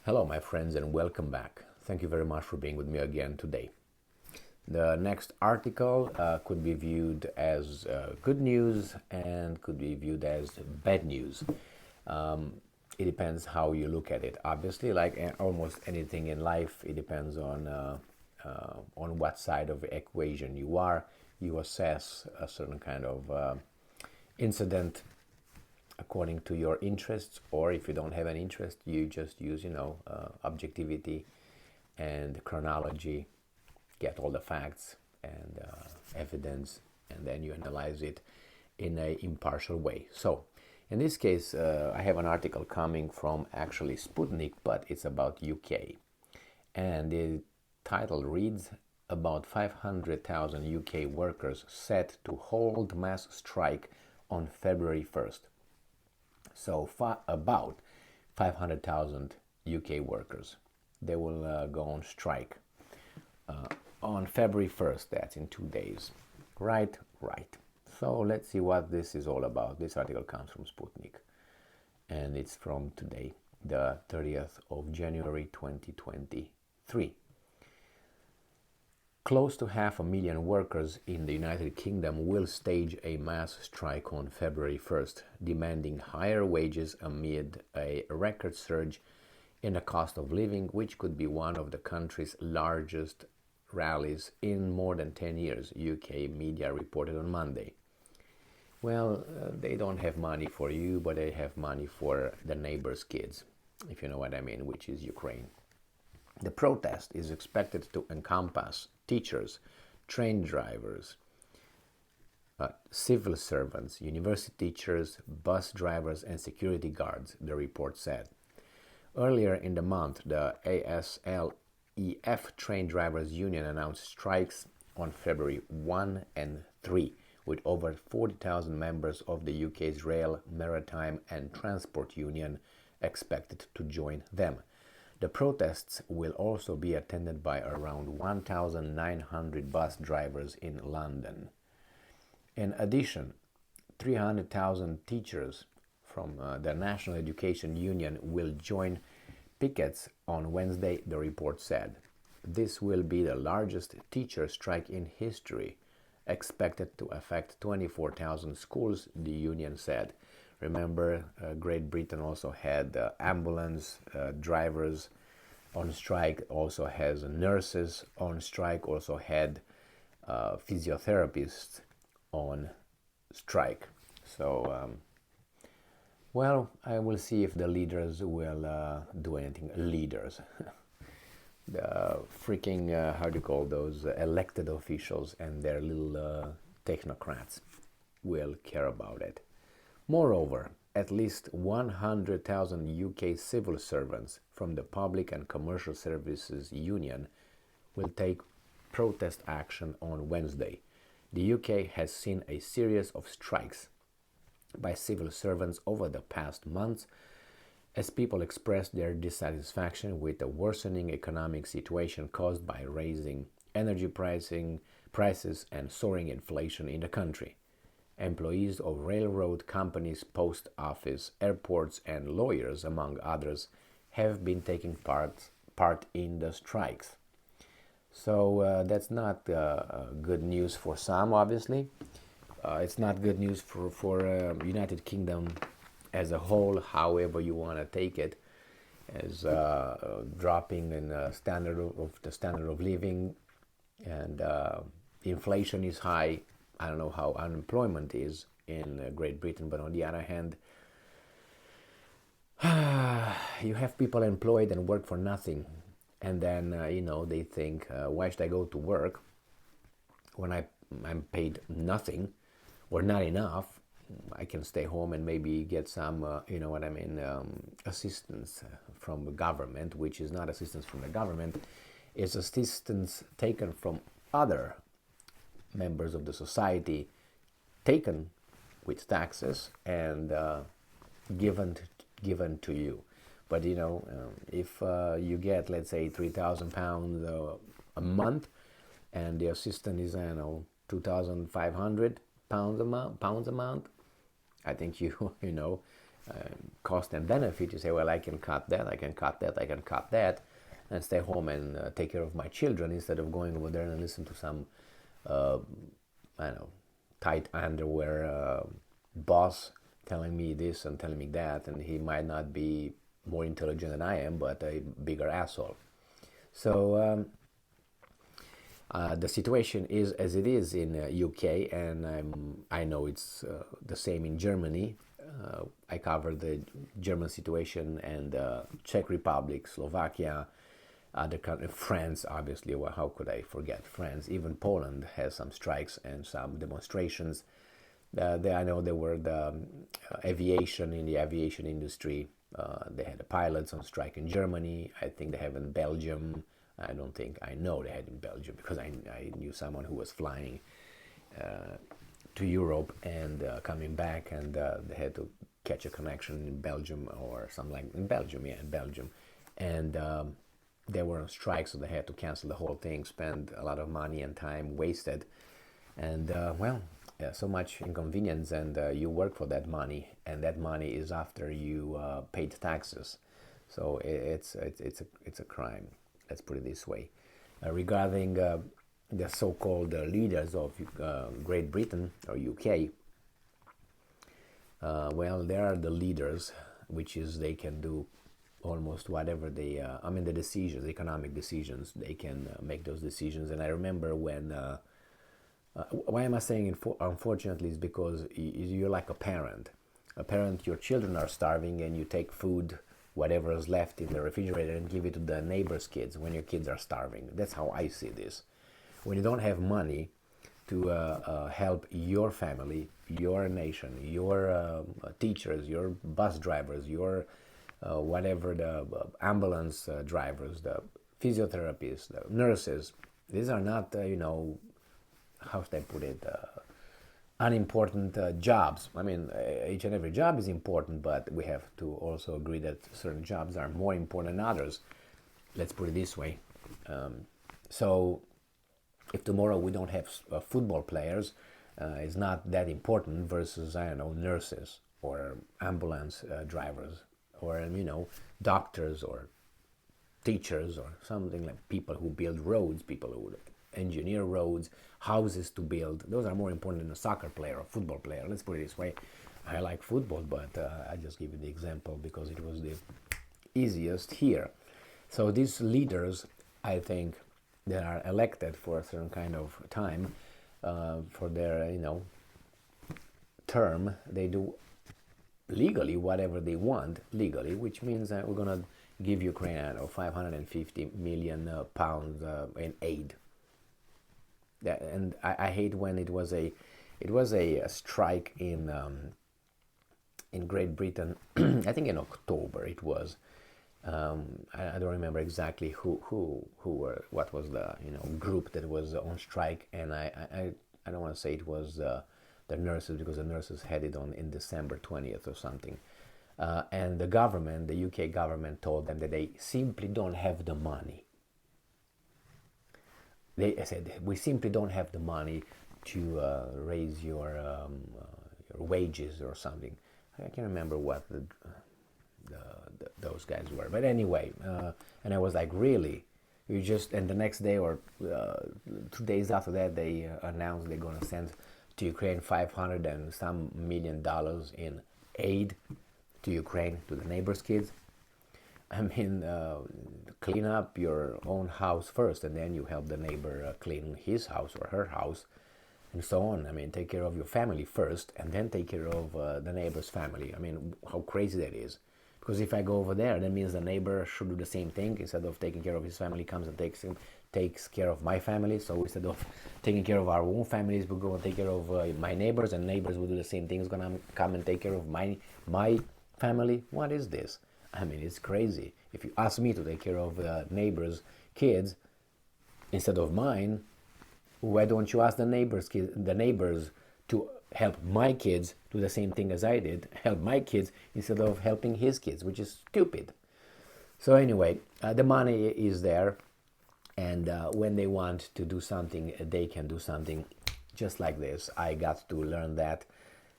Hello, my friends, and welcome back. Thank you very much for being with me again today. The next article could be viewed as good news and could be viewed as bad news. It depends how you look at it. Obviously, like almost anything in life, it depends on what side of the equation you are. You assess a certain kind of incident according to your interests, or if you don't have an interest, you just use objectivity and chronology, get all the facts and evidence, and then you analyze it in a impartial way. So in this case, I have an article coming from actually Sputnik, but it's about UK, and the title reads: about 500,000 UK workers set to hold mass strike on February 1st. So about 500,000 UK workers, they will go on strike on February 1st. That's in 2 days. Right. So let's see what this is all about. This article comes from Sputnik, and it's from today, the 30th of January 2023. Close to 500,000 workers in the United Kingdom will stage a mass strike on February 1st, demanding higher wages amid a record surge in the cost of living, which could be one of the country's largest rallies in more than 10 years, UK media reported on Monday. Well, they don't have money for you, but they have money for the neighbor's kids, if you know what I mean, which is Ukraine. The protest is expected to encompass teachers, train drivers, civil servants, university teachers, bus drivers, and security guards, the report said. Earlier in the month, the ASLEF Train Drivers Union announced strikes on February 1 and 3, with over 40,000 members of the UK's Rail, Maritime and Transport Union expected to join them. The protests will also be attended by around 1,900 bus drivers in London. In addition, 300,000 teachers from the National Education Union will join pickets on Wednesday, the report said. This will be the largest teacher strike in history, expected to affect 24,000 schools, the union said. Remember, Great Britain also had ambulance drivers on strike, also has nurses on strike, also had physiotherapists on strike. So, well, I will see if the leaders will do anything. Leaders. The freaking, how do you call those, elected officials and their little technocrats will care about it. Moreover, at least 100,000 UK civil servants from the Public and Commercial Services Union will take protest action on Wednesday. The UK has seen a series of strikes by civil servants over the past months as people express their dissatisfaction with the worsening economic situation caused by rising energy prices and soaring inflation in the country. Employees of railroad companies, post office, airports, and lawyers, among others, have been taking part in the strikes. So that's not good news for some, obviously. It's not good news for United Kingdom as a whole, however you want to take it, as dropping in the standard of living, and inflation is high. I don't know how unemployment is in Great Britain, but on the other hand, you have people employed and work for nothing, and then they think, why should I go to work when I'm paid nothing or not enough? I can stay home and maybe get some, assistance from the government, which is not assistance from the government, it's assistance taken from other members of the society, taken with taxes and given to you. But if you get, let's say, £3,000 a month, and the assistant is, 2,500 pounds a month, I think you cost and benefit, you say, well, I can cut that, I can cut that, I can cut that, and stay home and take care of my children instead of going over there and listen to some, I don't know, tight underwear boss telling me this and telling me that, and he might not be more intelligent than I am, but a bigger asshole. So the situation is as it is in UK, and I know it's the same in Germany. I covered the German situation and Czech Republic, Slovakia, other countries, France, obviously. Well, how could I forget France? Even Poland has some strikes and some demonstrations. I know there were the aviation in the aviation industry. They had the pilots on strike in Germany. I think they have in Belgium. I don't think, I know they had in Belgium because I knew someone who was flying to Europe and coming back, and they had to catch a connection in Belgium or something like in Belgium, yeah, in Belgium, and they were on strike, so they had to cancel the whole thing, spend a lot of money and time wasted, and well, yeah, so much inconvenience, and you work for that money, and that money is after you paid taxes, so it's a crime. Let's put it this way. Regarding the so-called leaders of Great Britain or UK, well, they are the leaders, which is they can do almost whatever they, I mean, the decisions, economic decisions, they can make those decisions. And I remember when, why am I saying unfortunately is because you're like a parent. A parent, your children are starving and you take food, whatever is left in the refrigerator, and give it to the neighbor's kids when your kids are starving. That's how I see this. When you don't have money to help your family, your nation, your teachers, your bus drivers, your whatever, the ambulance drivers, the physiotherapists, the nurses, these are not, you know, how should I put it, unimportant jobs. I mean, each and every job is important, but we have to also agree that certain jobs are more important than others. Let's put it this way. So if tomorrow we don't have football players, it's not that important versus, I don't know, nurses or ambulance drivers or, you know, doctors or teachers or something, like people who build roads, people who engineer roads, houses to build. Those are more important than a soccer player or football player. Let's put it this way. I like football, but I just give you the example because it was the easiest here. So these leaders, I think, they are elected for a certain kind of time, for their, you know, term. They do legally whatever they want legally, which means that we're gonna give Ukraine 550 million pounds in aid. And I hate when it was a strike in Great Britain. I think in October it was. I don't remember exactly who were, what was the, you know, group that was on strike, and I don't want to say it was the nurses, because the nurses had it on in December 20th or something. And the government, the UK government, told them that they simply don't have the money. They said, we simply don't have the money to raise your wages or something. I can't remember what those guys were, but anyway, and I was like, really? You just, and the next day or 2 days after that, they announced they're going to send to Ukraine 500 and some million dollars in aid to Ukraine, to the neighbors' kids. I mean, clean up your own house first, and then you help the neighbor clean his house or her house, and so on. I mean, take care of your family first, and then take care of the neighbor's family. I mean, how crazy that is. Because if I go over there, that means the neighbor should do the same thing. Instead of taking care of his family, comes and takes care of my family. So instead of taking care of our own families, we'll go and take care of my neighbors, and neighbors will do the same thing. It's gonna come and take care of my family. What is this? I mean, it's crazy. If you ask me to take care of neighbors' kids instead of mine, why don't you ask the neighbors' to help my kids do the same thing as I did, help my kids instead of helping his kids, which is stupid. So anyway, the money is there, and when they want to do something, they can do something just like this. I got to learn that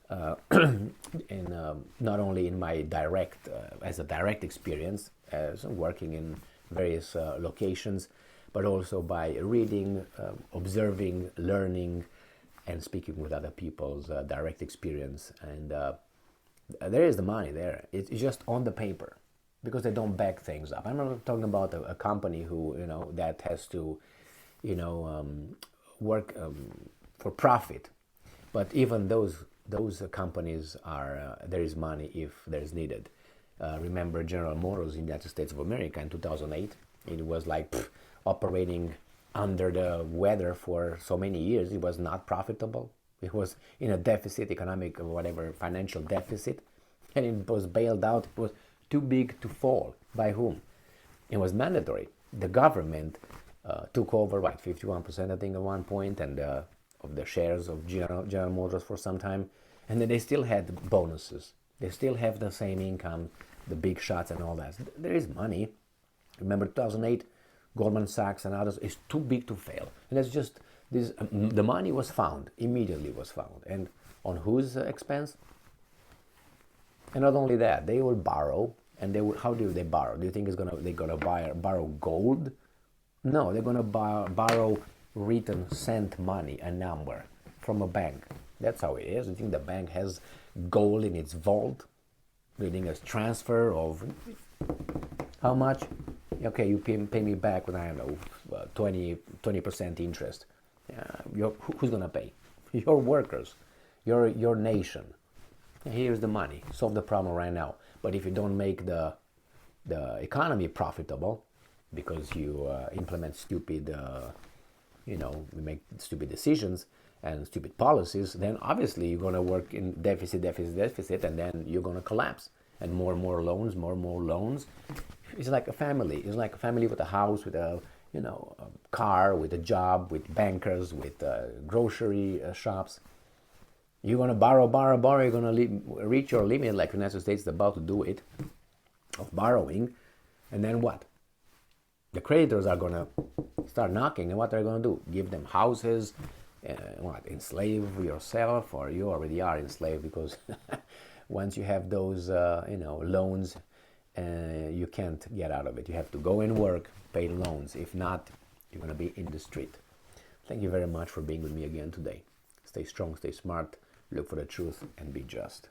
in not only in my direct as a direct experience as working in various locations, but also by reading, observing, learning, and speaking with other people's direct experience. And there is the money there. It's just on the paper because they don't back things up. I'm not talking about a company who that has to work for profit, but even those companies are there is money if there is needed. Remember General Motors in the United States of America in 2008? It was like operating under the weather for so many years. It was not profitable. It was in a deficit, economic or whatever, financial deficit, and it was bailed out. It was too big to fall. By whom? It was mandatory. The government took over 51%, I think, at one point, and of the shares of General Motors for some time, and then they still had bonuses. They still have the same income, the big shots and all that. There is money. Remember 2008, Goldman Sachs and others, is too big to fail. And that's just this. The money was found, immediately was found. And on whose expense? And not only that, they will borrow. And they will, how do they borrow? Do you think they're gonna borrow gold? No, they're gonna borrow written cent money, a number, from a bank. That's how it is. You think the bank has gold in its vault? Reading a transfer of how much? Okay, you pay me back with, I don't know, 20% interest. Who's gonna pay? Your workers, your nation. Here's the money. Solve the problem right now. But if you don't make the economy profitable, because you implement stupid, you make stupid decisions and stupid policies, then obviously you're gonna work in deficit, and then you're gonna collapse. And more loans. It's like a family. It's like a family with a house, with a a car, with a job, with bankers, with grocery shops. You're gonna borrow. You're gonna reach your limit, like the United States is about to do it, of borrowing, and then what? The creditors are gonna start knocking, and what they're gonna do? Give them houses, enslave yourself, or you already are enslaved because once you have those loans, you can't get out of it. You have to go and work, pay loans. If not, you're gonna be in the street. Thank you very much for being with me again today. Stay strong, stay smart, look for the truth, and be just.